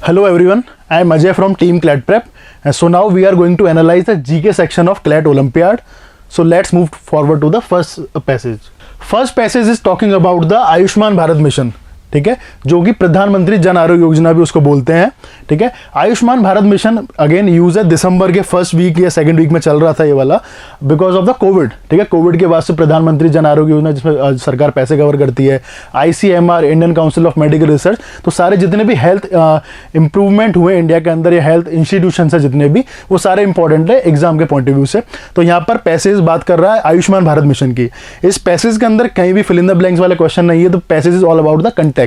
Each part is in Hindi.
Hello everyone, I am Ajay from Team CLAT Prep. And so now we are going to analyze the GK section of CLAT Olympiad. So let's move forward to the first passage. First passage is talking about the Ayushman Bharat mission, ठीक है, जो कि प्रधानमंत्री जन आरोग्य योजना भी उसको बोलते हैं, ठीक है। Ayushman Bharat mission again use है दिसंबर के फर्स्ट वीक या सेकंड वीक में चल रहा था ये वाला, बिकॉज ऑफ द कोविड, ठीक है। कोविड के बाद से प्रधानमंत्री जन आरोग्य योजना जिसमें सरकार पैसे कवर करती है, ICMR Indian council of medical research, तो सारे जितने भी हेल्थ इंप्रूवमेंट हुए इंडिया के अंदर या हेल्थ इंस्टीट्यूशन है जितने भी, वो सारे इंपॉर्टेंट है एग्जाम के पॉइंट ऑफ व्यू से। तो यहाँ पर पैसेज बात कर रहा है आयुष्मान भारत मिशन की। इस पैसेज के अंदर कहीं भी फिल इन द ब्लैंक्स वाला क्वेश्चन नहीं है, तो passage is all about the context.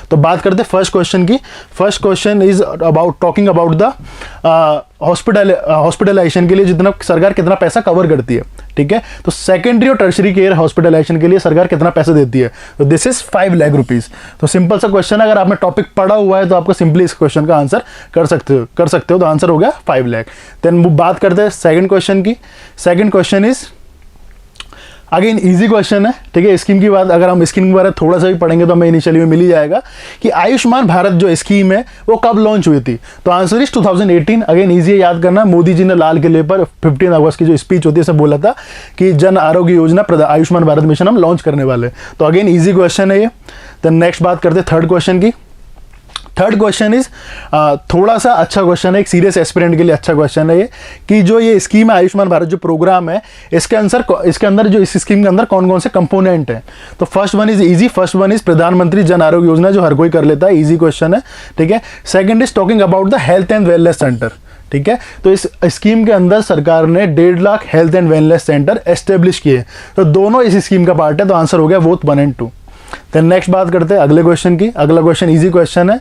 तो बात करते हैं फर्स्ट क्वेश्चन की। First question is about talking about the hospitalization के लिए जितना सरकार कितना पैसा कवर करती है, ठीक है। तो सेकेंडरी और टर्शरी केयर हॉस्पिटलाइजेशन के लिए सरकार कितना पैसा देती है, तो दिस इज 5 लाख रुपीज। तो सिंपल सा क्वेश्चन है, अगर आपने टॉपिक पढ़ा हुआ है तो आपको सिंपली इस क्वेश्चन का आंसर कर सकते हो। तो आंसर हो गया 5 लाख। देन बात करते हैं सेकंड क्वेश्चन की। Second question is again easy question है, ठीक है। स्कीम की बात अगर हम स्कीम के बारे में थोड़ा सा भी पढ़ेंगे तो हमें इनिशियली में मिल ही जाएगा कि आयुष्मान भारत जो स्कीम है वो कब लॉन्च हुई थी। तो आंसर इज 2018। अगेन इजी है याद करना, मोदी जी ने लाल किले पर 15 अगस्त की जो स्पीच होती है उसमें बोला था कि जन आरोग्य योजना आयुष्मान भारत मिशन हम लॉन्च करने वाले। तो अगेन इजी क्वेश्चन है ये। देन नेक्स्ट बात करते हैं थर्ड क्वेश्चन की। थर्ड क्वेश्चन इज थोड़ा सा अच्छा क्वेश्चन है, एक सीरियस एस्पिरेंट के लिए अच्छा क्वेश्चन है ये, कि जो ये स्कीम है आयुष्मान भारत जो प्रोग्राम है, इसके अंदर जो इस स्कीम के अंदर कौन कौन से कंपोनेंट हैं। तो first one is easy, first one is प्रधानमंत्री जन आरोग्य योजना, जो हर कोई कर लेता है, इजी क्वेश्चन है, ठीक है। Second is talking about the health and wellness centre, ठीक है। तो इस स्कीम के अंदर सरकार ने 1.5 lakh health and wellness centre establish किए, तो दोनों इस स्कीम का पार्ट है। तो आंसर हो गया बोथ 1 and 2। देन नेक्स्ट बात करते हैं अगले क्वेश्चन की। अगला क्वेश्चन इजी क्वेश्चन है,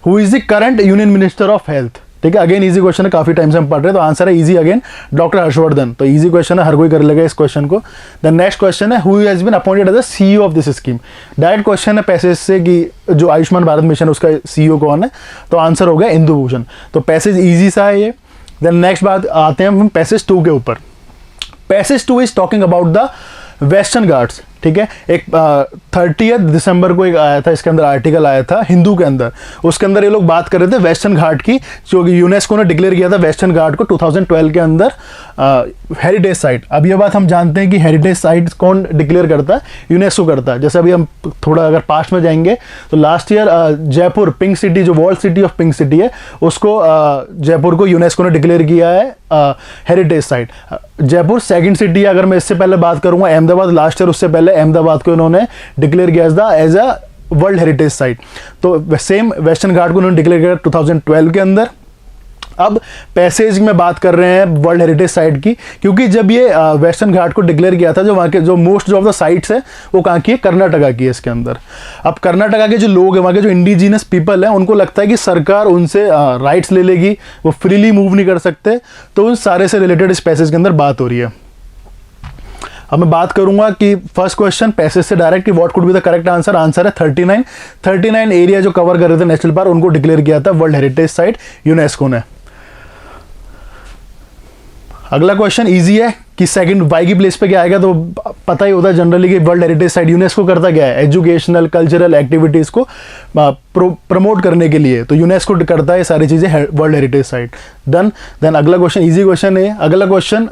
who is the current union minister of health, ठीक है। अगेन इजी क्वेश्चन है, काफी टाइम से हम पढ़ रहे हैं, तो आंसर है इजी अगेन डॉक्टर हर्षवर्धन। तो इजी क्वेश्चन है, हर कोई कर लेगा इस क्वेश्चन को। देन नेक्स्ट क्वेश्चन है, who has been appointed as the CEO of this scheme. Direct question है पैसेज से कि जो आयुष्मान भारत मिशन उसका CEO कौन है, तो आंसर हो गया इंदु भूषण। तो पैसेज इजी सा है ये। देन नेक्स्ट बात आते हैं हम पैसेज 2 के ऊपर। Passage 2 is talking about the western Ghats, ठीक है। एक 30 दिसंबर को एक आया था, इसके अंदर आर्टिकल आया था हिंदू के अंदर, उसके अंदर ये लोग बात कर रहे थे वेस्टर्न घाट की, जो कि यूनेस्को ने डिक्लेयर किया था वेस्टर्न घाट को 2012 के अंदर हेरिटेज साइट। अब ये बात हम जानते हैं कि हेरिटेज साइट कौन डिक्लेयर करता है, यूनेस्को करता है। जैसे अभी हम थोड़ा अगर पास्ट में जाएंगे तो last year Jaipur pink city, जो world city of pink city है, उसको जयपुर को यूनेस्को ने डिक्लेयर किया है heritage site. Jaipur second city है। अगर मैं इससे पहले बात करूंगा अहमदाबाद लास्ट ईयर, उससे पहले अहमदाबाद को इन्होंने डिक्लेयर किया as a world heritage site. तो सेम वेस्टर्न घाट को उन्होंने डिक्लेयर किया 2012 के अंदर। अब पैसेज में बात कर रहे हैं वर्ल्ड हेरिटेज साइट की, क्योंकि जब ये वेस्टर्न घाट को डिक्लेयर किया था, जो वहाँ के जो मोस्ट ऑफ द साइट्स है वो कहाँ की है, कर्नाटका की है इसके अंदर। अब कर्नाटका के जो लोग हैं, वहाँ के जो इंडिजिनस पीपल हैं, उनको लगता है कि सरकार उनसे राइट्स ले लेगी, वो फ्रीली मूव नहीं कर सकते। तो उन सारे से रिलेटेड इस पैसेज के अंदर बात हो रही है। अब मैं बात करूंगा कि फर्स्ट क्वेश्चन पैसेज से डायरेक्ट कि what could be the correct answer. Answer है 39 एरिया जो कवर कर रहे थे नेशनल पार्क, उनको डिक्लेयर किया था वर्ल्ड हेरिटेज साइट यूनेस्को ने। अगला क्वेश्चन इजी है कि सेकंड वाई की प्लेस पे क्या आएगा, तो पता ही होता है जनरली कि वर्ल्ड हेरिटेज साइट यूनेस्को करता क्या है, एजुकेशनल कल्चरल एक्टिविटीज़ को प्रमोट करने के लिए। तो यूनेस्को करता है सारी चीज़ें वर्ल्ड हेरिटेज साइट। देन अगला क्वेश्चन इजी क्वेश्चन है। अगला क्वेश्चन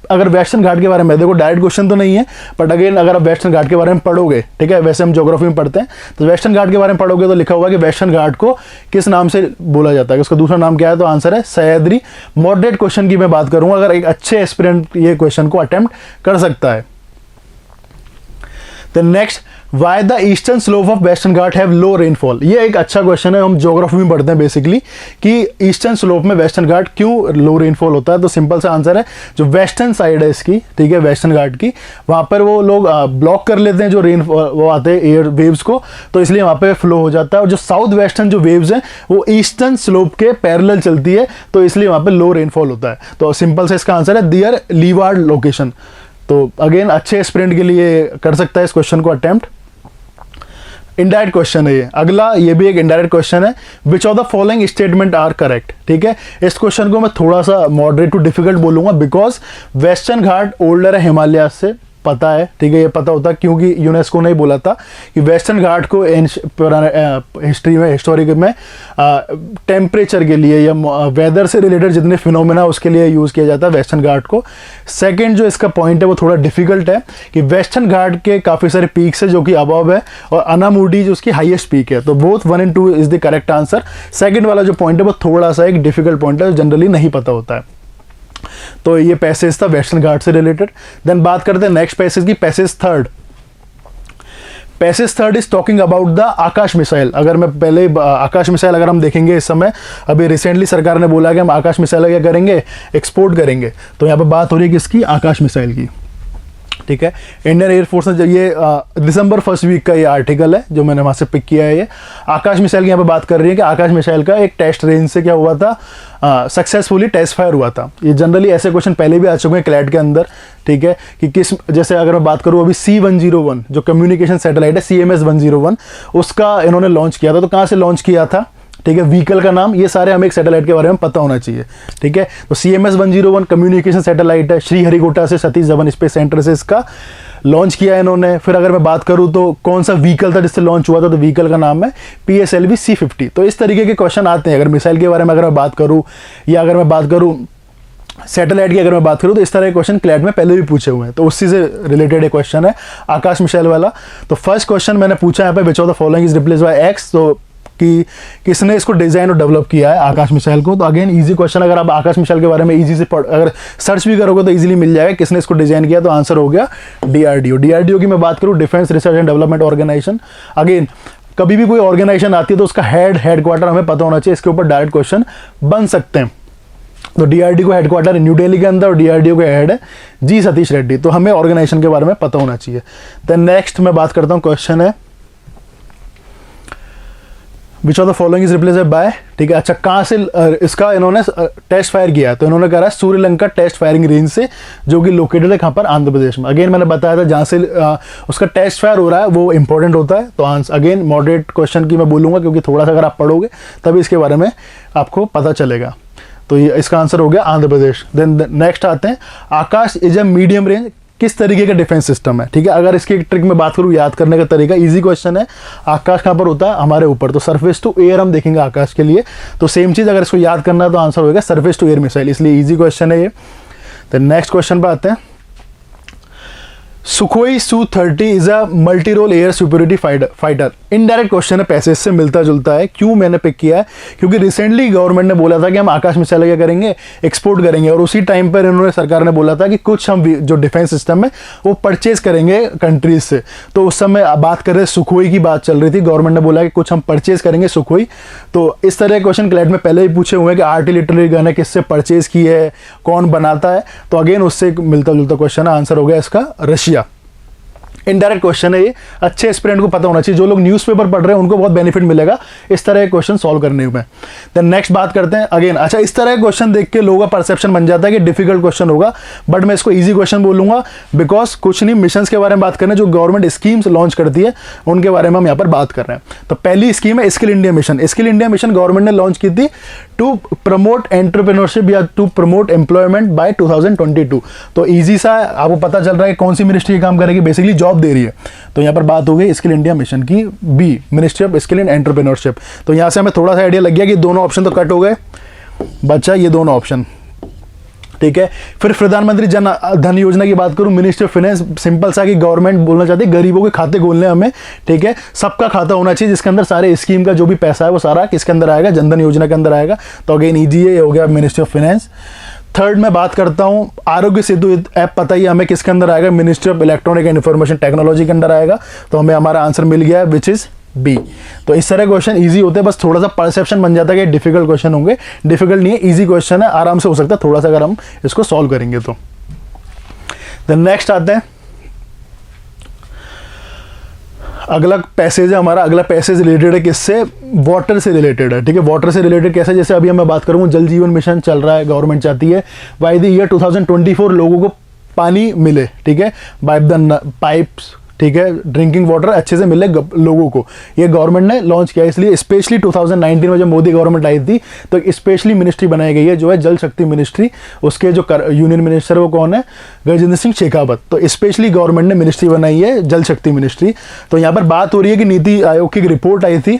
अगर वेस्टर्न घाट के बारे में, देखो डायरेक्ट क्वेश्चन तो नहीं है, बट अगेन अगर आप वेस्टर्न घाट के बारे में पढ़ोगे, ठीक है, वैसे हम ज्योग्राफी में पढ़ते हैं, तो वेस्टर्न घाट के बारे में पढ़ोगे तो लिखा हुआ कि वेस्टर्न घाट को किस नाम से बोला जाता है, उसका दूसरा नाम क्या है, तो आंसर है सह्याद्री। मॉडरेट क्वेश्चन की मैं बात करूंगा, अगर एक अच्छे एस्पिरेंट ये क्वेश्चन को अटेम्प्ट कर सकता है। Then next, why the eastern slope of Western Ghat have low rainfall. ये एक अच्छा क्वेश्चन है, हम ज्योग्राफी में पढ़ते हैं बेसिकली कि ईस्टर्न स्लोप में वेस्टर्न घाट क्यों लो रेनफॉल होता है। तो सिंपल सा आंसर है, जो वेस्टर्न साइड है इसकी, ठीक है, वेस्टर्न घाट की, वहां पर वो लोग ब्लॉक कर लेते हैं जो रेनफॉल वो आते हैं एयर वेव्स को, तो इसलिए वहां पे फ्लो हो जाता है। और जो साउथ वेस्टर्न जो वेव्स हैं वो ईस्टर्न स्लोप के पैरेलल चलती है, तो इसलिए वहां पे लो रेनफॉल होता है। तो सिंपल से इसका आंसर है दियर लीवार्ड लोकेशन। तो अगेन अच्छे स्प्रिंट के लिए कर सकता है इस क्वेश्चन को अटेम्प्ट। इनडायरेक्ट क्वेश्चन है ये। अगला ये भी एक इनडायरेक्ट क्वेश्चन है, which of the following statement are correct, ठीक है। इस क्वेश्चन को मैं थोड़ा सा मॉडरेट टू डिफिकल्ट बोलूंगा, बिकॉज वेस्टर्न घाट ओल्डर है हिमालय से पता है, ठीक है, ये पता होता है क्योंकि यूनेस्को ने ही बोला था कि वेस्टर्न घाट को हिस्ट्री में हिस्टोरिक में टेम्परेचर के लिए या वेदर से रिलेटेड जितने फिनोमेना उसके लिए यूज़ किया जाता है वेस्टर्न घाट को। सेकेंड जो इसका पॉइंट है वो थोड़ा डिफिकल्ट है कि वेस्टर्न घाट के काफ़ी सारे पीक्स है जो कि अबव है और अनामुडी जो उसकी हाईएस्ट पीक है, तो both 1 and 2 is the correct answer. Second वाला जो पॉइंट है वो थोड़ा सा एक डिफिकल्ट पॉइंट है जो जनरली नहीं पता होता है। तो ये पैसेज था वेस्टर्न घाट से रिलेटेड। देन बात करते हैं नेक्स्ट पैसेज की, passage third. Passage third is talking about the Akash missile. अगर मैं पहले आकाश मिसाइल अगर हम देखेंगे इस समय, अभी रिसेंटली सरकार ने बोला कि हम आकाश मिसाइल क्या करेंगे, एक्सपोर्ट करेंगे। तो यहाँ पे बात हो रही है किसकी, आकाश मिसाइल की, ठीक है। इंडियन एयरफोर्स ने ये दिसंबर फर्स्ट वीक का ये आर्टिकल है जो मैंने वहाँ से पिक किया है। ये आकाश मिसाइल की यहाँ पे बात कर रही है कि आकाश मिसाइल का एक टेस्ट रेंज से क्या हुआ था, सक्सेसफुली टेस्ट फायर हुआ था। ये जनरली ऐसे क्वेश्चन पहले भी आ चुके हैं क्लैट के अंदर, ठीक है, कि किस, जैसे अगर मैं बात करूँ अभी C101 जो कम्युनिकेशन सैटेलाइट है CMS 101 उसका इन्होंने लॉन्च किया था। तो कहाँ से लॉन्च किया था, ठीक है, व्हीकल का नाम, ये सारे हमें एक सैटेलाइट के बारे में पता होना चाहिए, ठीक है। तो CMS 101 कम्युनिकेशन सैटेलाइट है, श्रीहरिकोटा से सतीश धवन स्पेस सेंटर से इसका लॉन्च किया है इन्होंने। फिर अगर मैं बात करूं तो कौन सा व्हीकल था जिससे लॉन्च हुआ था, तो व्हीकल का नाम है PSLV C50। तो इस तरीके के क्वेश्चन आते हैं अगर मिसाइल के बारे में अगर मैं बात करूँ, या अगर मैं बात करूँ सैटेलाइट की अगर मैं बात करूँ, तो इस तरह के क्वेश्चन क्लैट में पहले भी पूछे हुए हैं। तो उसी से रिलेटेड एक क्वेश्चन है आकाश मिसाइल वाला। तो फर्स्ट क्वेश्चन मैंने पूछा यहाँ पे, विच of the following is replace bye x, तो कि किसने इसको डिजाइन और डेवलप किया है आकाश मिसाइल को। तो अगेन इजी क्वेश्चन, अगर आप आकाश मिसाइल के बारे में इजी से अगर सर्च भी करोगे तो इजीली मिल जाएगा किसने इसको डिजाइन किया। तो आंसर हो गया DRDO। DRDO की मैं बात करूँ, defence research and development organisation. Again कभी भी कोई ऑर्गेनाइजेशन आती है तो उसका हेडक्वार्टर हमें पता होना चाहिए, इसके ऊपर डायरेक्ट क्वेश्चन बन सकते हैं। तो DRDO का हेडक्वार्टर है न्यू दिल्ली के अंदर और DRDO का हेड है G सतीश रेड्डी। तो हमें ऑर्गेनाइजेशन के बारे में पता होना चाहिए। देन नेक्स्ट मैं बात करता हूँ, क्वेश्चन है which of the following is replace bye, ठीक है। अच्छा, कहाँ से इसका इन्होंने टेस्ट फायर किया है, तो इन्होंने कहा है सूर्यलंका टेस्ट फायरिंग रेंज से, जो कि लोकेटेड है कहाँ पर, आंध्र प्रदेश में। अगेन मैंने बताया था जहाँ से उसका टेस्ट फायर हो रहा है वो इंपॉर्टेंट होता है। तो आंसर अगेन मॉडरेट क्वेश्चन की मैं बोलूँगा क्योंकि थोड़ा सा अगर आप पढ़ोगे तभी इसके बारे में आपको पता चलेगा। तो ये इसका आंसर हो गया आंध्र प्रदेश। देन नेक्स्ट आते हैं, आकाश इज ए मीडियम रेंज किस तरीके का डिफेंस सिस्टम है, ठीक है। अगर इसकी एक ट्रिक में बात करूँ याद करने का तरीका, इजी क्वेश्चन है। आकाश कहाँ पर होता है, हमारे ऊपर, तो सरफेस टू एयर हम देखेंगे आकाश के लिए। तो सेम चीज़ अगर इसको याद करना है तो आंसर होगा सरफेस टू एयर मिसाइल, इसलिए इजी क्वेश्चन है ये। तो नेक्स्ट क्वेश्चन पर आते हैं, Sukhoi Su-30 is a multi role air superiority fighter. Indirect question है, पैसेज से मिलता जुलता है। क्यों मैंने पिक किया है, क्योंकि रिसेंटली गवर्नमेंट ने बोला था कि हम आकाश मिसाइल क्या करेंगे, एक्सपोर्ट करेंगे। और उसी टाइम पर इन्होंने, सरकार ने बोला था कि कुछ हम जो डिफेंस सिस्टम है वो परचेज करेंगे कंट्रीज से। तो उस समय बात कर रहे सुखोई की बात चल रही थी, गवर्नमेंट ने बोला कि कुछ हम परचेज करेंगे सुखोई। तो इस तरह के क्वेश्चन क्लैट में पहले ही पूछे हुए हैं कि आर्टिलरी गन है, किससे परचेज की है, कौन बनाता है। तो अगेन उससे मिलता जुलता क्वेश्चन है, आंसर हो गया इसका रशिया। इनडायरेक्ट क्वेश्चन है ये, अच्छे एस्पिरेंट को पता होना चाहिए। जो लोग न्यूज़पेपर पढ़ रहे हैं उनको बहुत बेनिफिट मिलेगा इस तरह के क्वेश्चन सॉल्व करने में। देन नेक्स्ट बात करते हैं अगेन, अच्छा इस तरह के क्वेश्चन देख के लोगों का परसेप्शन बन जाता है कि डिफिकल्ट क्वेश्चन होगा, बट मैं इसको इजी क्वेश्चन बोलूंगा बिकॉज कुछ नहीं, मिशंस के बारे में बात करना है जो गवर्नमेंट स्कीम्स लॉन्च करती है उनके बारे में हम यहाँ पर बात कर रहे हैं। तो पहली स्कीम है skill India mission. Skill India mission government ने लॉन्च की थी टू प्रमोट एंटरप्रेन्योरशिप या टू प्रमोट एम्प्लॉयमेंट बाय 2022। तो इजी सा आपको पता चल रहा है कौन सी मिनिस्ट्री काम करेगी, बेसिकली जॉब दे रही है। तो यहाँ पर बात हो गई स्किल इंडिया मिशन की, B ministry of skill and entrepreneurship. तो यहाँ से हमें थोड़ा सा आइडिया लग गया कि दोनों ऑप्शन तो कट हो गए, बचा ये दोनों ऑप्शन, ठीक है। फिर प्रधानमंत्री जन धन योजना की बात करूं, मिनिस्ट्री ऑफ फाइनेंस, सिंपल सा कि गवर्नमेंट बोलना चाहती है गरीबों के खाते खोलने हमें, ठीक है। सबका खाता होना चाहिए जिसके अंदर सारे स्कीम का जो भी पैसा है वो सारा किसके अंदर आएगा, जनधन योजना के अंदर आएगा। तो अगेन ईजी ये हो गया मिनिस्ट्री ऑफ फाइनेंस। थर्ड में बात करता हूं आरोग्य सेतु ऐप, पता ही हमें किसके अंदर आएगा, ministry of electronic and information technology के अंदर आएगा। तो हमें हमारा आंसर मिल गया है विच इज बी। तो इस तरह क्वेश्चन इजी होते हैं, बस थोड़ा सा परसेप्शन बन जाता है कि डिफिकल्ट क्वेश्चन होंगे। डिफिकल्ट नहीं है, इजी क्वेश्चन है, आराम से हो सकता है थोड़ा सा अगर हम इसको सॉल्व करेंगे तो। देन नेक्स्ट आते हैं, अगला पैसेज है हमारा, अगला पैसेज रिलेटेड है किससे, वाटर से रिलेटेड है, ठीक है। वाटर से रिलेटेड कैसे, जैसे अभी मैं बात करूँ जल जीवन मिशन चल रहा है, गवर्नमेंट चाहती है बाय द ईयर 2024 लोगों को पानी मिले, ठीक है, बाय द पाइप्स ठीक है, ड्रिंकिंग वाटर अच्छे से मिले लोगों को, ये गवर्नमेंट ने लॉन्च किया। इसलिए स्पेशली 2019 में जब मोदी गवर्नमेंट आई थी तो एक स्पेशली मिनिस्ट्री बनाई गई है जो है जल शक्ति मिनिस्ट्री। उसके जो यूनियन मिनिस्टर वो कौन है, गजेंद्र सिंह शेखावत। तो स्पेशली गवर्नमेंट ने मिनिस्ट्री बनाई है जल शक्ति मिनिस्ट्री। तो यहाँ पर बात हो रही है कि नीति आयोग की एक रिपोर्ट आई थी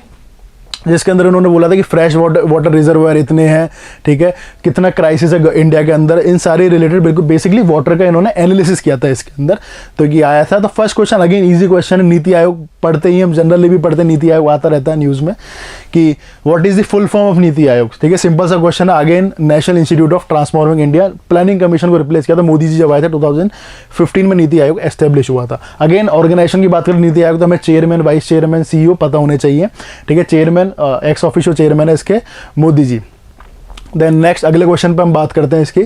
जिसके अंदर उन्होंने बोला था कि फ्रेश वाटर रिजर्वायर इतने हैं, ठीक है, कितना क्राइसिस है इंडिया के अंदर, इन सारे रिलेटेड बिल्कुल बेसिकली वाटर का इन्होंने एनालिसिस किया था इसके अंदर। तो ये आया था। तो first question again easy question है, नीति आयोग पढ़ते ही हम जनरली भी पढ़ते हैं, नीति आयोग आता रहता है न्यूज़ में कि what is the full form of NITI Aayog, ठीक है, सिंपल सा क्वेश्चन है। Again national institute of transforming India, planning commission को रिप्लेस किया था मोदी जी जब आए थे 2015 में नीति आयोग एस्टेब्लिश हुआ था। अगेन ऑर्गेनाइजेशन की बात करें नीति आयोग तो हमें चेयरमैन, वाइस चेयरमैन, CEO पता होने चाहिए, ठीक है। चेयरमैन एक्स ऑफिशियल चेयरमैन है इसके मोदी जी। देन नेक्स्ट अगले क्वेश्चन पे हम बात करते हैं इसकी।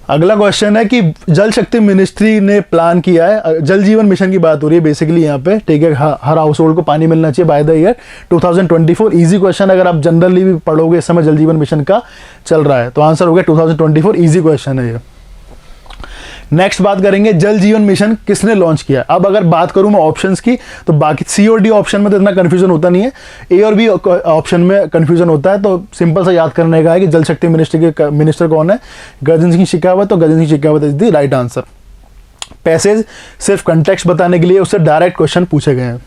अगला क्वेश्चन है कि जल शक्ति मिनिस्ट्री ने प्लान किया है, जल जीवन मिशन की बात हो रही है बेसिकली यहाँ पे, ठीक है, हर हाउस होल्ड को पानी मिलना चाहिए by the year 2024। Easy question, अगर आप जनरली भी पढ़ोगे इस समय जल जीवन मिशन का चल रहा है तो आंसर हो गया 2024। इजी क्वेश्चन है ये। नेक्स्ट बात करेंगे जल जीवन मिशन किसने लॉन्च किया। अब अगर बात करूं मैं ऑप्शंस की तो बाकी C और D ऑप्शन में तो इतना कंफ्यूजन होता नहीं है, A और B ऑप्शन में कंफ्यूजन होता है। तो सिंपल सा याद करने का है कि जल शक्ति मिनिस्ट्री के मिनिस्टर कौन है, गजेंद्र सिंह शेखावत। तो Gajendra Singh Shekhawat is the right answer. Passage सिर्फ कंटेक्स्ट बताने के लिए उससे डायरेक्ट क्वेश्चन पूछे गए हैं।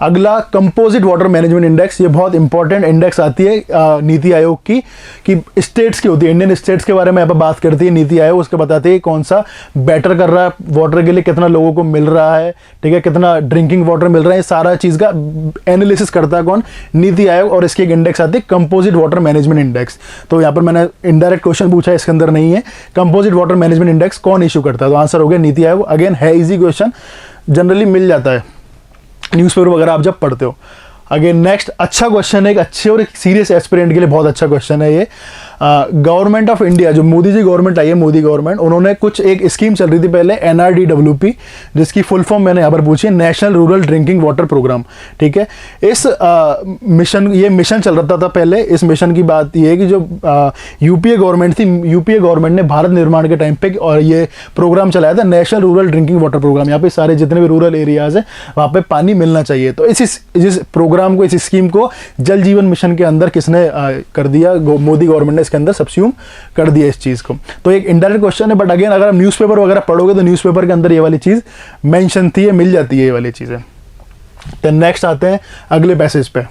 अगला कंपोजिट वाटर मैनेजमेंट इंडेक्स, ये बहुत इंपॉर्टेंट इंडेक्स आती है नीति आयोग की कि स्टेट्स की होती है, इंडियन स्टेट्स के बारे में यहाँ पर बात करती है नीति आयोग। उसके बताते हैं कौन सा बेटर कर रहा है वाटर के लिए, कितना लोगों को मिल रहा है, ठीक है, कितना ड्रिंकिंग वाटर मिल रहा है, सारा चीज़ का एनालिसिस करता है कौन, नीति आयोग। और इसकी एक इंडेक्स आती है कंपोजिट वाटर मैनेजमेंट इंडेक्स। तो यहाँ पर मैंने इनडायरेक्ट क्वेश्चन पूछा है, इसके अंदर नहीं है। कंपोजिट वाटर मैनेजमेंट इंडेक्स कौन इशू करता है, तो आंसर हो गया नीति आयोग। अगेन है इजी क्वेश्चन, जनरली मिल जाता है न्यूज़पेपर वगैरह आप जब पढ़ते हो। अगेन नेक्स्ट अच्छा क्वेश्चन है, एक अच्छे और एक सीरियस एस्पिरेंट के लिए बहुत अच्छा क्वेश्चन है ये। गवर्नमेंट ऑफ इंडिया, जो मोदी जी गवर्नमेंट आई है, मोदी गवर्नमेंट, उन्होंने कुछ एक स्कीम चल रही थी पहले NRDWP, जिसकी फुल फॉर्म मैंने यहाँ पर पूछी है, national rural drinking water programme, ठीक है। इस ये मिशन चल रहा था पहले। इस मिशन की बात ये है कि जो UPA गवर्नमेंट थी, UPA गवर्नमेंट ने भारत निर्माण के टाइम पे और ये प्रोग्राम चलाया था, national rural drinking water programme. यहाँ पे सारे जितने भी रूरल एरियाज हैं वहाँ पे पानी मिलना चाहिए। तो इस प्रोग्राम को, इस स्कीम को जल जीवन मिशन के अंदर किसने कर दिया, मोदी गवर्नमेंट ने इसके अंदर सब्स्यूम कर दिया इस चीज को। तो एक इनडायरेक्ट क्वेश्चन है, बट अगेन अगर आप न्यूज़पेपर वगैरह पढ़ोगे तो न्यूज़पेपर के अंदर ये वाली चीज मेंशन थी, ये मिल जाती है ये वाली चीजें। तो नेक्स्ट आते हैं अगले पैसेज पे।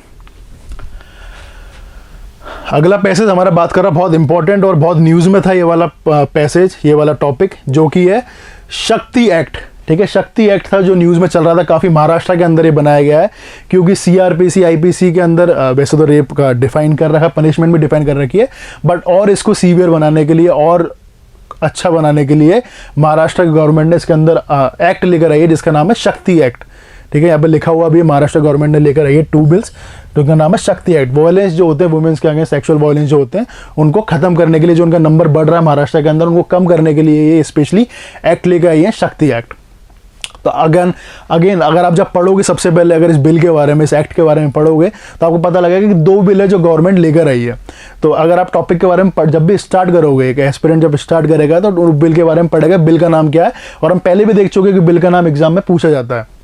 अगला पैसेज हमारा बात कर रहा बहुत इंपॉर्टेंट और बहुत न्यूज में था ये वाला पैसेज, ये वाला टॉपिक, जो कि है शक्ति एक्ट, ठीक है। शक्ति एक्ट था जो न्यूज़ में चल रहा था, काफ़ी महाराष्ट्र के अंदर ये बनाया गया है क्योंकि CRPC IPC के अंदर वैसे तो रेप का डिफाइन कर रखा है, पनिशमेंट भी डिफाइन कर रखी है, बट और इसको सीवियर बनाने के लिए और अच्छा बनाने के लिए महाराष्ट्र गवर्नमेंट ने इसके अंदर एक्ट लेकर आई है जिसका नाम है शक्ति एक्ट, ठीक है। यहाँ पे लिखा हुआ भी महाराष्ट्र गवर्नमेंट ने लेकर आई है 2 बिल्स, तो उनका नाम है शक्ति एक्ट। वायलेंस जो होते हैं वुमेन्स के आगे, सेक्सुअल वायलेंस जो होते हैं उनको खत्म करने के लिए, जो उनका नंबर बढ़ रहा है महाराष्ट्र के अंदर, उनको कम करने के लिए ये स्पेशली एक्ट लेकर आई है, शक्ति एक्ट। तो अगेन अगर आप जब पढ़ोगे सबसे पहले अगर इस बिल के बारे में, इस एक्ट के बारे में पढ़ोगे तो आपको पता लगेगा कि 2 बिल है जो गवर्नमेंट लेकर आई है। तो अगर आप टॉपिक के बारे में जब भी स्टार्ट करोगे, एक एस्पिरेंट जब स्टार्ट करेगा तो बिल के बारे में पढ़ेगा, बिल का नाम क्या है, और हम पहले भी देख चुके कि बिल का नाम एग्जाम में पूछा जाता है।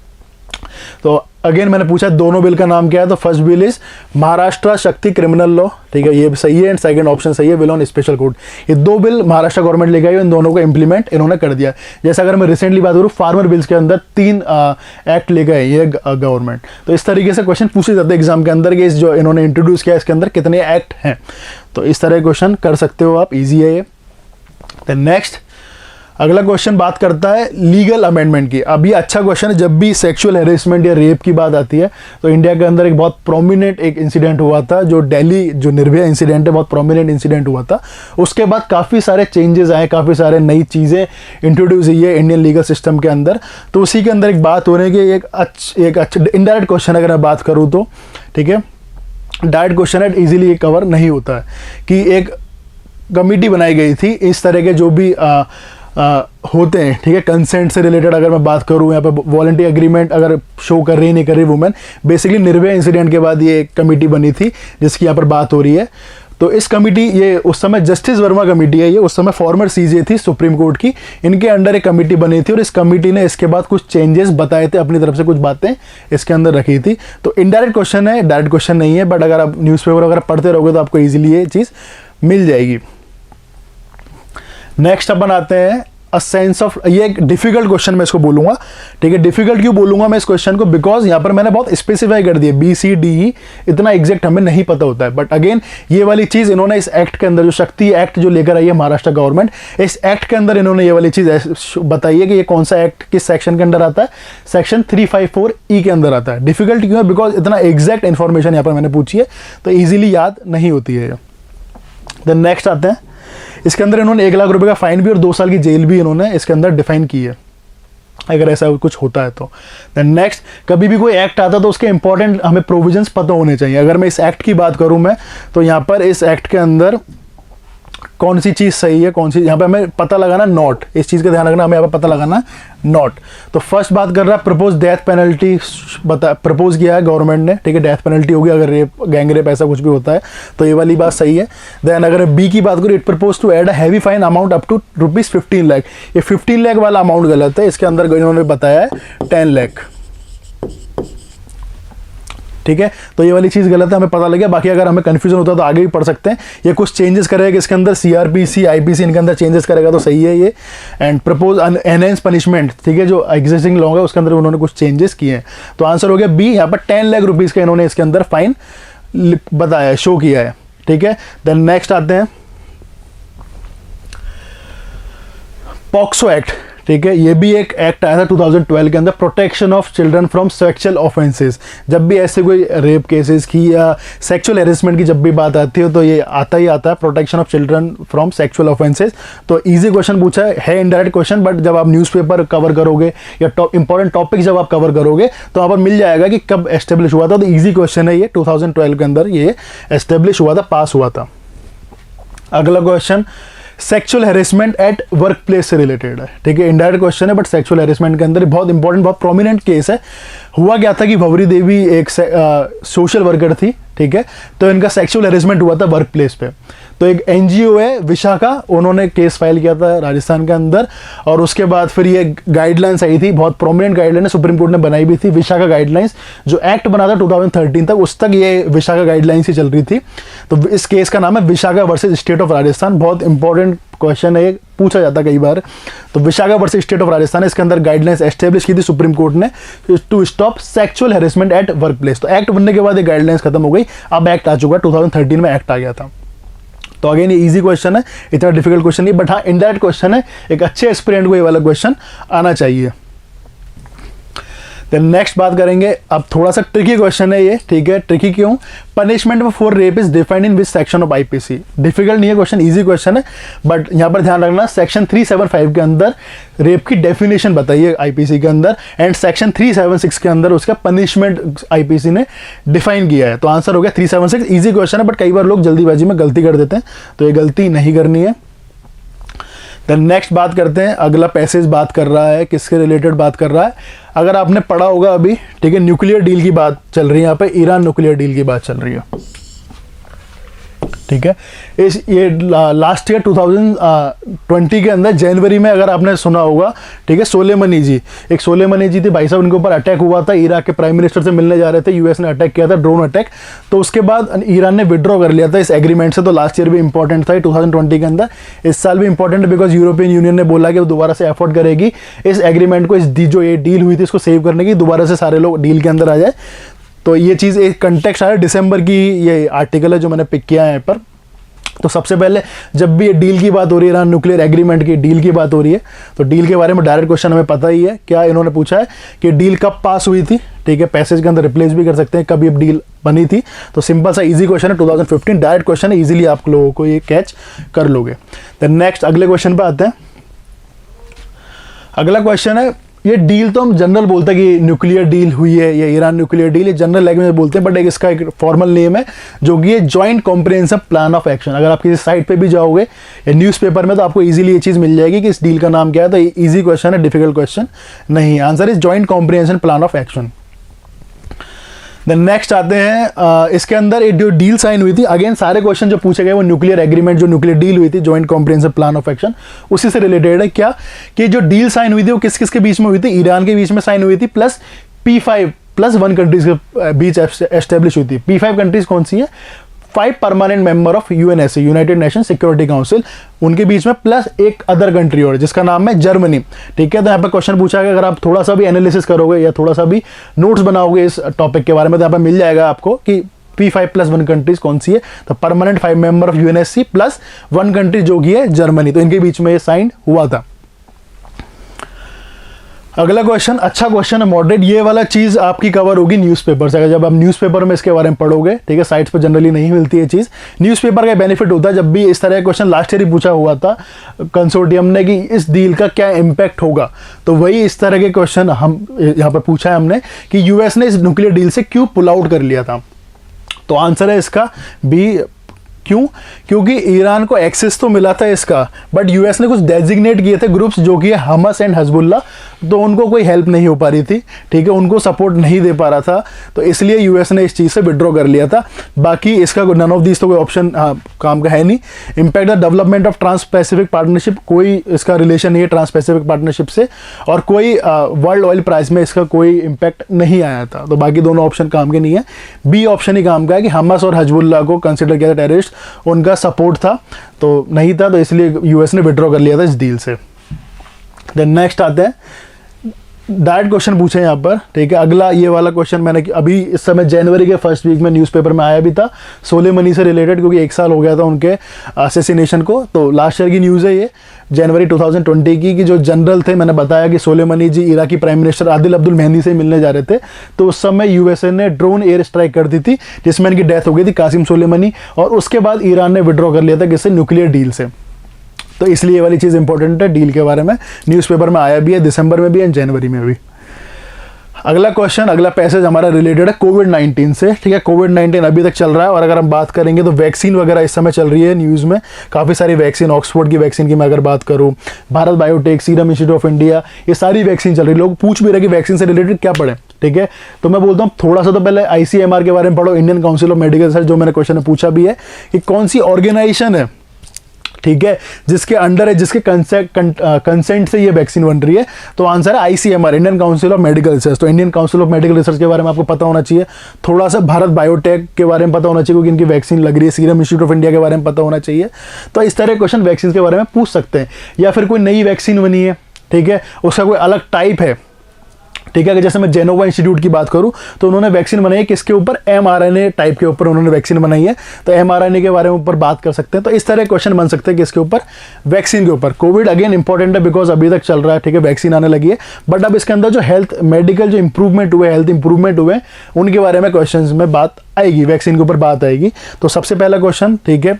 तो अगेन मैंने पूछा दोनों बिल का नाम क्या है, तो फर्स्ट बिल इज महाराष्ट्र शक्ति क्रिमिनल लॉ, ठीक है, ये सही है, एंड सेकंड ऑप्शन सही है, विल ऑन स्पेशल कोड। ये 2 बिल महाराष्ट्र गवर्नमेंट लेके आई, इन दोनों को इंप्लीमेंट इन्होंने कर दिया। जैसे अगर मैं रिसेंटली बात करूँ फार्मर बिल्स के अंदर 3 एक्ट लेके आई है गवर्नमेंट। तो इस तरीके से क्वेश्चन पूछे जाते हैं एग्जाम के अंदर कि इस जो इन्होंने इंट्रोड्यूस किया इसके अंदर कितने एक्ट हैं। तो इस तरह क्वेश्चन कर सकते हो आप, ईजी है ये। नेक्स्ट अगला क्वेश्चन बात करता है लीगल अमेंडमेंट की। अब ये अच्छा क्वेश्चन है, जब भी सेक्सुअल हैरेसमेंट या रेप की बात आती है तो इंडिया के अंदर एक बहुत प्रोमिनेंट एक इंसिडेंट हुआ था, जो दिल्ली जो निर्भया इंसिडेंट है, बहुत प्रोमिनेंट इंसिडेंट हुआ था। उसके बाद काफ़ी सारे चेंजेस आए, काफ़ी सारे नई चीज़ें इंट्रोड्यूस हुई है इंडियन लीगल सिस्टम के अंदर। तो उसी के अंदर एक बात हो रही है कि एक अच्छा इनडायरेक्ट क्वेश्चन अगर मैं बात करूँ तो, ठीक है, डायरेक्ट क्वेश्चन है ईजिली कवर नहीं होता है, कि एक कमेटी बनाई गई थी इस तरह के जो भी होते हैं, ठीक है, कंसेंट से रिलेटेड अगर मैं बात करूं, यहाँ पे वॉलंटरी एग्रीमेंट अगर शो कर रही नहीं कर रही वुमेन, बेसिकली निर्भया इंसिडेंट के बाद ये एक कमेटी बनी थी जिसकी यहाँ पर बात हो रही है। तो इस कमेटी, ये उस समय जस्टिस वर्मा कमेटी है, ये उस समय फॉर्मर सीजे थी सुप्रीम कोर्ट की, इनके अंडर एक कमेटी बनी थी और इस कमेटी ने इसके बाद कुछ चेंजेस बताए थे, अपनी तरफ से कुछ बातें इसके अंदर रखी थी। तो इनडायरेक्ट क्वेश्चन है, डायरेक्ट क्वेश्चन नहीं है, बट अगर आप न्यूज़पेपर वगैरह पढ़ते रहोगे तो आपको ईजिली ये चीज़ मिल जाएगी। नेक्स्ट अपन आते हैं अ सेंस ऑफ, ये एक डिफिकल्ट क्वेश्चन मैं इसको बोलूंगा, ठीक है। डिफिकल्ट क्यों बोलूंगा मैं इस क्वेश्चन को, बिकॉज यहां पर मैंने बहुत स्पेसिफाई कर दिया, बी सी डी ई, इतना एग्जैक्ट हमें नहीं पता होता है। बट अगेन ये वाली चीज इन्होंने इस एक्ट के अंदर, जो शक्ति एक्ट जो लेकर आई है महाराष्ट्र गवर्नमेंट, इस एक्ट के अंदर इन्होंने ये वाली चीज बताई है कि ये कौन सा एक्ट किस सेक्शन के अंदर आता है, सेक्शन 354E के अंदर आता है। डिफिकल्ट क्यों है, बिकॉज इतना एग्जैक्ट इंफॉर्मेशन यहाँ पर मैंने पूछी है, तो ईजिली याद नहीं होती है। देन नेक्स्ट आते हैं, इसके अंदर इन्होंने 1 लाख रुपए का फाइन भी और 2 साल की जेल भी इन्होंने इसके अंदर डिफाइन की है, अगर ऐसा कुछ होता है तो। देन नेक्स्ट, कभी भी कोई एक्ट आता है तो उसके इंपॉर्टेंट हमें प्रोविजंस पता होने चाहिए। अगर मैं इस एक्ट की बात करूं मैं, तो यहाँ पर इस एक्ट के अंदर कौन सी चीज़ सही है, कौन सी, यहाँ पे हमें पता लगाना नॉट, इस चीज़ का ध्यान रखना, हमें यहाँ पे पता लगाना नॉट। तो फर्स्ट बात कर रहा है प्रपोज डेथ पेनल्टी, प्रपोज किया है गवर्नमेंट ने, ठीक है, डेथ पेनल्टी होगी अगर रेप, गैंग रेप ऐसा कुछ भी होता है, तो ये वाली बात सही है। देन अगर बी की बात करूँ, it propose to add a heavy fine amount up to ₹15 lakh, ये 15 लाख वाला अमाउंट गलत है, इसके अंदर इन्होंने बताया है 10 लाख, ठीक है। तो ये वाली चीज़ गलत है, हमें पता लगे। बाकी अगर हमें कंफ्यूजन होता है तो आगे भी पढ़ सकते हैं। ये कुछ चेंजेस करेगा इसके अंदर, CRPC IPC इनके अंदर चेंजेस करेगा तो सही है ये। एंड प्रपोज एनहेंस पनिशमेंट, ठीक है, जो एग्जिस्टिंग लॉ है उसके अंदर उन्होंने कुछ चेंजेस किए हैं। तो आंसर हो गया बी, यहाँ पर 10 लाख रुपीज़ का इन्होंने इसके अंदर फाइन बताया है, शो किया है, ठीक है। देन नेक्स्ट आते हैं पॉक्सो एक्ट, ठीक है, ये भी एक एक्ट आया था 2012 के अंदर, protection of children from sexual offences. जब भी ऐसे कोई रेप केसेस की या सेक्सुअल हेरेसमेंट की जब भी बात आती है तो ये आता ही आता है, protection of children from sexual offences. तो इजी क्वेश्चन पूछा है इनडायरेक्ट क्वेश्चन, बट जब आप न्यूज़पेपर कवर करोगे या इंपॉर्टेंट टॉपिक जब आप कवर करोगे तो वहाँ पर मिल जाएगा कि कब एस्टेब्लिश हुआ था। तो ईजी क्वेश्चन है ये, 2012 के अंदर ये एस्टेब्लिश हुआ था, पास हुआ था। अगला question sexual harassment at work place से रिलेटेड है, ठीक है, इनडायरेक्ट क्वेश्चन है, बट सेक्सुअल हेरेसमेंट के अंदर बहुत इंपॉर्टेंट, बहुत प्रोमिनेंट केस है। हुआ क्या था कि भवरी देवी एक सोशल वर्कर थी, ठीक है, तो इनका सेक्सुअल हेरेसमेंट हुआ था वर्क प्लेस पे। तो एक NGO है विशाखा, उन्होंने केस फाइल किया था राजस्थान के अंदर, और उसके बाद फिर ये गाइडलाइंस आई थी, बहुत प्रोमिनेंट गाइडलाइन है, सुप्रीम कोर्ट ने बनाई भी थी, विशाखा गाइडलाइंस, जो एक्ट बना था 2013 तक, उस तक ये विशाखा गाइडलाइंस ही चल रही थी। तो इस केस का नाम है Vishakha versus state of Rajasthan. बहुत इंपॉर्टेंट क्वेश्चन है, पूछा जाता है कई बार। तो Vishakha versus state of Rajasthan, इसके अंदर गाइडलाइंस एस्टेब्लिश की थी सुप्रीम कोर्ट ने to stop sexual harassment at work place. तो एक्ट बनने के बाद ये गाइडलाइंस खत्म हो गई, अब एक्ट आ चुका है, 2013 में एक्ट आ गया था। तो अगेन ये इजी क्वेश्चन है, इतना डिफिकल्ट क्वेश्चन नहीं, बट हाँ इनडायरेक्ट क्वेश्चन है, एक अच्छे एस्पिरेंट को ये वाला क्वेश्चन आना चाहिए। देन नेक्स्ट बात करेंगे, अब थोड़ा सा ट्रिकी क्वेश्चन है ये, ठीक है, ट्रिकी क्यों, punishment for rape is defined in which section of IPC। Difficult नहीं है क्वेश्चन, इजी क्वेश्चन है, बट यहाँ पर ध्यान रखना सेक्शन 375 के अंदर रेप की डेफिनेशन बताइए IPC के अंदर, एंड सेक्शन 376 के अंदर उसका पनिशमेंट IPC ने डिफाइन किया है। तो आंसर हो गया 376। इजी क्वेश्चन है, बट कई बार लोग जल्दीबाजी में गलती कर देते हैं, तो ये गलती नहीं करनी है। देन नेक्स्ट बात करते हैं, अगला पैसेज बात कर रहा है, किसके रिलेटेड बात कर रहा है, अगर आपने पढ़ा होगा अभी, ठीक है, न्यूक्लियर डील की बात चल रही है, यहाँ पे ईरान न्यूक्लियर डील की बात चल रही है, ठीक है। ये लास्ट ईयर 2020 के अंदर जनवरी में, अगर आपने सुना होगा, ठीक है, सोलेमनी जी, एक सोलेमनी जी थे भाई साहब, उनके ऊपर अटैक हुआ था, इराक के प्राइम मिनिस्टर से मिलने जा रहे थे, US ने अटैक किया था, ड्रोन अटैक। तो उसके बाद ईरान ने विड्रॉ कर लिया था इस एग्रीमेंट से। तो लास्ट ईयर भी इंपॉर्टेंट था 2020 के अंदर, इस साल भी इंपॉर्टेंट है, बिकॉज यूरोपियन यूनियन ने बोला कि वो दोबारा से एफर्ट करेगी इस एग्रीमेंट को, इस जो ये डील हुई थी इसको सेव करने की, दोबारा से सारे लोग डील के अंदर आ जाए। तो ये चीज़ एक कंटेक्स्ट आया, दिसंबर की ये आर्टिकल है जो मैंने पिक किया है यहाँ पर। तो सबसे पहले जब भी ये डील की बात हो रही है ना, न्यूक्लियर एग्रीमेंट की डील की बात हो रही है, तो डील के बारे में डायरेक्ट क्वेश्चन हमें पता ही है। क्या इन्होंने पूछा है कि डील कब पास हुई थी, ठीक है, पैसेज के अंदर रिप्लेस भी कर सकते हैं, कब ये डील बनी थी। तो सिंपल सा इजी क्वेश्चन है, 2015 डायरेक्ट क्वेश्चन है, इजीली आप लोगों को ये कैच कर लोगे। देन नेक्स्ट अगले क्वेश्चन पे आते हैं। अगला क्वेश्चन है, ये डील तो हम जनरल बोलते हैं कि न्यूक्लियर डील हुई है, ये ईरान न्यूक्लियर डील, ये जनरल लैंग्वेज में बोलते हैं, बट एक इसका एक फॉर्मल नेम है जो कि ये joint comprehensive plan of action. अगर आप किसी साइट पे भी जाओगे या न्यूज़पेपर में तो आपको इजीली ये चीज़ मिल जाएगी कि इस डील का नाम क्या है। तो ये ईजी क्वेश्चन है, डिफिकल्ट क्वेश्चन नहीं। Answer is joint comprehensive plan of action. Then next आते हैं इसके अंदर एक जो डील साइन हुई थी, अगेन सारे क्वेश्चन जो पूछे गए वो न्यूक्लियर एग्रीमेंट, जो न्यूक्लियर डील हुई थी, joint comprehensive plan of action, उसी से रिलेटेड है। क्या कि जो डील साइन हुई थी वो किस किस के बीच में हुई थी? ईरान के बीच में साइन हुई थी, प्लस P5 प्लस 1 कंट्रीज के बीच एस्टेब्लिश हुई थी। P5 कंट्रीज कौन सी हैं? 5 permanent member of UNSC, United nation security council, उनके बीच में, प्लस एक अदर कंट्री और जिसका नाम है जर्मनी। ठीक है, तो यहाँ पे क्वेश्चन पूछा गया, अगर आप थोड़ा सा भी एनालिसिस करोगे या थोड़ा सा भी नोट्स बनाओगे इस टॉपिक के बारे में, तो यहाँ पे मिल जाएगा आपको कि P5 प्लस 1 कंट्रीज कौन सी है? तो permanent 5 member of UNSC plus 1 country जो कि है जर्मनी, तो इनके बीच में ये साइन हुआ था। अगला क्वेश्चन, अच्छा क्वेश्चन है, मॉडरेट, ये वाला चीज आपकी कवर होगी न्यूज़पेपर से। अगर जब आप न्यूज़पेपर में इसके बारे में पढ़ोगे, ठीक है, साइट्स पर जनरली नहीं मिलती है चीज। न्यूज़पेपर का बेनिफिट होता है, जब भी इस तरह का क्वेश्चन लास्ट ईयर ही पूछा हुआ था कंसोर्टियम ने कि इस डील का क्या इम्पैक्ट होगा, तो वही इस तरह के क्वेश्चन हम यहाँ पर पूछा है हमने कि यूएस ने इस न्यूक्लियर डील से क्यों पुल आउट कर लिया था। तो आंसर है इसका बी। क्यों? क्योंकि ईरान को एक्सेस तो मिला था इसका, बट यूएस ने कुछ डेजिग्नेट किए थे ग्रुप्स जो कि हमस एंड हिजबुल्लाह, तो उनको कोई हेल्प नहीं हो पा रही थी। ठीक है, उनको सपोर्ट नहीं दे पा रहा था, तो इसलिए यूएस ने इस चीज़ से विड्रॉ कर लिया था। बाकी इसका नन ऑफ दिस तो कोई ऑप्शन काम का है नहीं। Impact the development of trans Pacific partnership, कोई इसका रिलेशन नहीं है ट्रांस पैसिफिक पार्टनरशिप से, और कोई वर्ल्ड ऑयल प्राइस में इसका कोई इम्पैक्ट नहीं आया था। तो बाकी दोनों ऑप्शन काम के नहीं है। बी ऑप्शन ही काम का है कि हमस और हिजबुल्लाह को कंसिडर किया था टेररिस्ट, उनका सपोर्ट था तो नहीं था, तो इसलिए यूएस ने विड्रॉ कर लिया था इस डील से। देन नेक्स्ट आते हैं, डायरेक्ट क्वेश्चन पूछे यहाँ पर। ठीक है, अगला ये वाला क्वेश्चन मैंने अभी इस समय जनवरी के फर्स्ट वीक में न्यूज़पेपर में आया भी था, सोलेमनी से रिलेटेड, क्योंकि 1 साल हो गया था उनके असेसिनेशन को। तो लास्ट ईयर की न्यूज़ है ये, जनवरी 2020 की, कि जो जनरल थे, मैंने बताया कि सोलेमनी जी इराकी प्राइम मिनिस्टर आदिल अब्दुल मेहंदी से मिलने जा रहे थे, तो उस समय यूएसए ने ड्रोन एयर स्ट्राइक कर दी थी, जिसमें इनकी डेथ हो गई थी, कासिम सोलेमनी। और उसके बाद ईरान ने विड्रॉ कर लिया था किससे? न्यूक्लियर डील से। तो इसलिए ये वाली चीज़ इंपॉर्टेंट है, डील के बारे में न्यूज़पेपर में आया भी है, दिसंबर में भी एंड जनवरी में भी। अगला क्वेश्चन, अगला पैसेज हमारा रिलेटेड है कोविड-19 से। ठीक है, कोविड-19 अभी तक चल रहा है, और अगर हम बात करेंगे तो वैक्सीन वगैरह इस समय चल रही है न्यूज़ में, काफ़ी सारी वैक्सीन, ऑक्सफोर्ड की वैक्सीन की मैं अगर बात करूँ, Bharat biotech, serum institute of India, ये सारी वैक्सीन चल रही है। लोग पूछ भी रहे कि वैक्सीन से रिलेटेड क्या पढ़ें। ठीक है, तो मैं बोलता हूँ थोड़ा सा तो पहले ICMR के बारे में पढ़ो, Indian council of medical research, जो मैंने क्वेश्चन में पूछा भी है कि कौन सी ऑर्गेनाइजेशन है, ठीक है, जिसके अंडर है, जिसके कंसेंट से ये वैक्सीन बन रही है। तो आंसर है ICMR, Indian council of medical research. तो Indian council of medical research के बारे में आपको पता होना चाहिए, थोड़ा सा भारत बायोटेक के बारे में पता होना चाहिए, क्योंकि इनकी वैक्सीन लग रही है, सीरम इंस्टीट्यूट ऑफ इंडिया के बारे में पता होना चाहिए। तो इस तरह क्वेश्चन वैक्सीन के बारे में पूछ सकते हैं, या फिर कोई नई वैक्सीन बनी है, ठीक है, उसका कोई अलग टाइप है। ठीक है, कि जैसे मैं जेनोवा इंस्टीट्यूट की बात करूं, तो उन्होंने वैक्सीन बनाई है किसके ऊपर? mRNA टाइप के ऊपर उन्होंने वैक्सीन बनाई है, तो mRNA के बारे में ऊपर बात कर सकते हैं। तो इस तरह क्वेश्चन बन सकते हैं किसके ऊपर? वैक्सीन के ऊपर। कोविड अगेन इंपॉर्टेंट है, बिकॉज अभी तक चल रहा है, ठीक है, वैक्सीन आने लगी है, बट अब इसके अंदर जो हेल्थ मेडिकल जो इंप्रूवमेंट हुए, हेल्थ इंप्रूवमेंट हुए, उनके बारे में क्वेश्चन में बात आएगी, वैक्सीन के ऊपर बात आएगी। तो सबसे पहला क्वेश्चन, ठीक है,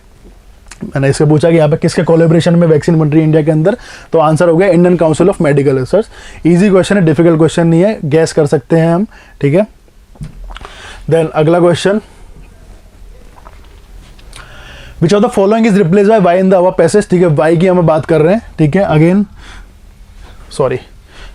मैंने इससे पूछा कि यहाँ पे किसके कोलैबोरेशन में वैक्सीन बन रही है इंडिया के अंदर, तो आंसर हो गया Indian council of medical research. Easy question है, डिफिकल्ट क्वेश्चन नहीं है, गैस कर सकते हैं हम। ठीक है, देन अगला question, which of the following is replace by Y in the above passage. ठीक है, वाई की हम बात कर रहे हैं, ठीक है, अगेन सॉरी,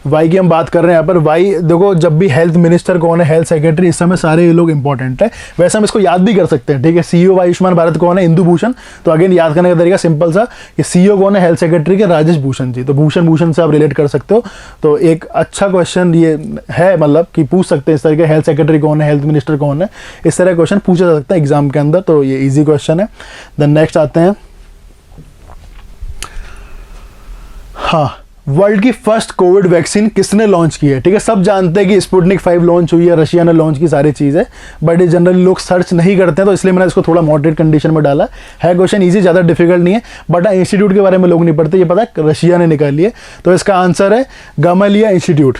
वाई की हम बात कर रहे हैं यहाँ पर। वाई देखो, जब भी हेल्थ मिनिस्टर कौन है, हेल्थ सेक्रेटरी, इस समय सारे ये लोग इंपॉर्टेंट है। वैसे हम इसको याद भी कर सकते हैं, ठीक है, CEO आयुष्मान भारत कौन है? इंदु भूषण। तो अगेन याद करने का तरीका सिंपल सा, कि CEO कौन है? हेल्थ सेक्रेटरी के राजेश भूषण जी। तो भूषण से आप रिलेट कर सकते हो। तो एक अच्छा क्वेश्चन ये है, मतलब कि पूछ सकते हैं इस तरह के, हेल्थ सेक्रेटरी कौन है, हेल्थ मिनिस्टर कौन है, इस तरह क्वेश्चन पूछा जा सकता है एग्जाम के अंदर। तो ये ईजी क्वेश्चन है। देन नेक्स्ट आते हैं, हाँ, वर्ल्ड की फर्स्ट कोविड वैक्सीन किसने लॉन्च की है? ठीक है, सब जानते हैं कि स्पुतनिक 5 लॉन्च हुई है, रशिया ने लॉन्च की, सारी चीज़ है, बट ये जनरली लोग सर्च नहीं करते हैं, तो इसलिए मैंने इसको थोड़ा मॉडरेट कंडीशन में डाला है। क्वेश्चन इजी, ज़्यादा डिफिकल्ट नहीं है, बट इंस्टीट्यूट के बारे में लोग नहीं पढ़ते, ये पता है रशिया ने निकाली है। तो इसका आंसर है गामालिया इंस्टीट्यूट।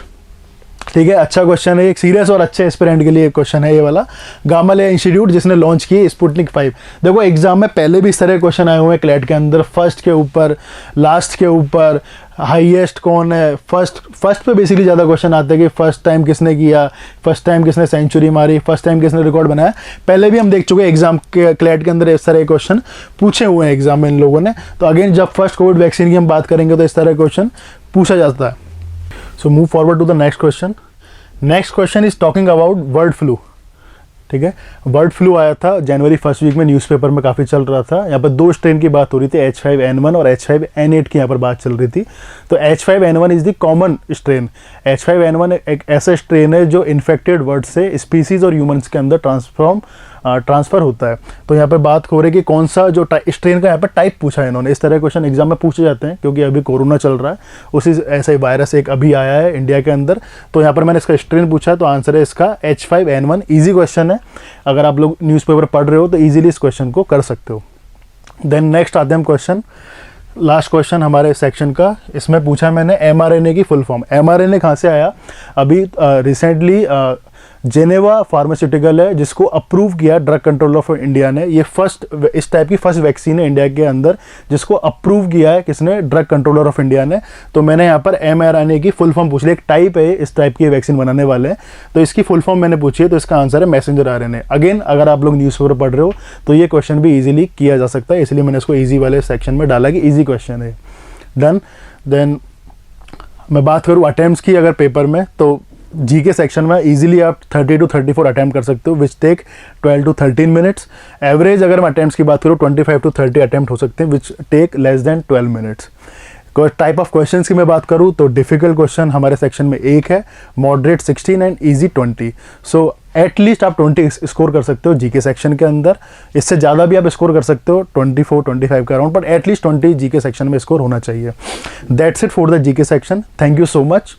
ठीक है, अच्छा क्वेश्चन है, एक सीरियस और अच्छे एस्पिरेंट के लिए क्वेश्चन है ये वाला, गामालिया इंस्टीट्यूट, जिसने लॉन्च की स्पुतनिक 5। देखो एग्जाम में पहले भी इस तरह क्वेश्चन आए हुए हैं क्लैट के अंदर, फर्स्ट के ऊपर, लास्ट के ऊपर, हाईएस्ट कौन है, फर्स्ट पे बेसिकली ज़्यादा क्वेश्चन आते हैं कि फर्स्ट टाइम किसने किया, फर्स्ट टाइम किसने सेंचुरी मारी, फर्स्ट टाइम किसने रिकॉर्ड बनाया। पहले भी हम देख चुके हैं एग्जाम के क्लैट के अंदर इस तरह के क्वेश्चन पूछे हुए हैं एग्जाम में इन लोगों ने। तो अगेन जब फर्स्ट कोविड वैक्सीन की हम बात करेंगे तो इस तरह क्वेश्चन पूछा जाता है। So move forward to the next question. Next question is talking about bird flu. ठीक है। बर्ड फ्लू आया था जनवरी फर्स्ट वीक में, न्यूज़पेपर में काफ़ी चल रहा था। यहाँ पर 2 स्ट्रेन की बात हो रही थी, H5N1 और H5N8 की यहाँ पर बात चल रही थी। तो H5N1 is the common strain. H5N1 एक ऐसा स्ट्रेन है जो इन्फेक्टेड बर्ड से स्पीसीज और ह्यूमंस के अंदर ट्रांसफ़र होता है। तो यहाँ पर बात हो रही है कि कौन सा जो स्ट्रेन का यहाँ पर टाइप पूछा है इन्होंने। इस तरह क्वेश्चन एग्जाम में पूछे जाते हैं, क्योंकि अभी कोरोना चल रहा है, उसी ऐसा ही वायरस एक अभी आया है इंडिया के अंदर। तो यहाँ पर मैंने इसका स्ट्रेन पूछा है, तो आंसर है इसका H5N1। ईजी क्वेश्चन है, अगर आप लोग न्यूज़पेपर पढ़ रहे हो तो ईजिली इस क्वेश्चन को कर सकते हो। देन नेक्स्ट आते हैं हम क्वेश्चन, लास्ट क्वेश्चन हमारे सेक्शन का। इसमें पूछा मैंने mRNA की फुल फॉर्म। mRNA कहाँ से आया? अभी रिसेंटली जेनेवा फार्मास्यूटिकल है जिसको अप्रूव किया ड्रग कंट्रोलर ऑफ इंडिया ने। ये इस टाइप की फर्स्ट वैक्सीन है इंडिया के अंदर जिसको अप्रूव किया है किसने? ड्रग कंट्रोलर ऑफ इंडिया ने। तो मैंने यहाँ पर mRNA की फुल फॉर्म पूछ ली। एक टाइप है, इस टाइप की वैक्सीन बनाने वाले हैं, तो इसकी फुल फॉर्म मैंने पूछी है, तो इसका आंसर है मैसेंजर RNA। अगेन अगर आप लोग न्यूज़पेपर पढ़ रहे हो तो ये क्वेश्चन भी ईजिली किया जा सकता है, इसलिए मैंने इसको ईजी वाले सेक्शन में डाला कि ईजी क्वेश्चन है। डन। देन मैं बात करूँ अटेम्प्ट्स की अगर पेपर में, तो जीके सेक्शन में इजीली आप 30 to 34 अटैम्प्ट कर सकते हो, which take 12 to 13 minutes. Average अगर मैं अटैम्प्ट्स की बात करूँ 25 to 30 अटैम्प्ट हो सकते हैं, which take less than 12 minutes. Type of questions की मैं बात करूँ तो डिफिकल्ट क्वेश्चन हमारे सेक्शन में 1 है, moderate 16 and easy 20। So at least आप 20 स्कोर कर सकते हो जीके सेक्शन के अंदर। इससे ज़्यादा भी आप स्कोर कर सकते हो 24-25 का around, but at least 20 GK section में स्कोर होना चाहिए। That's it for the GK section. Thank you so much.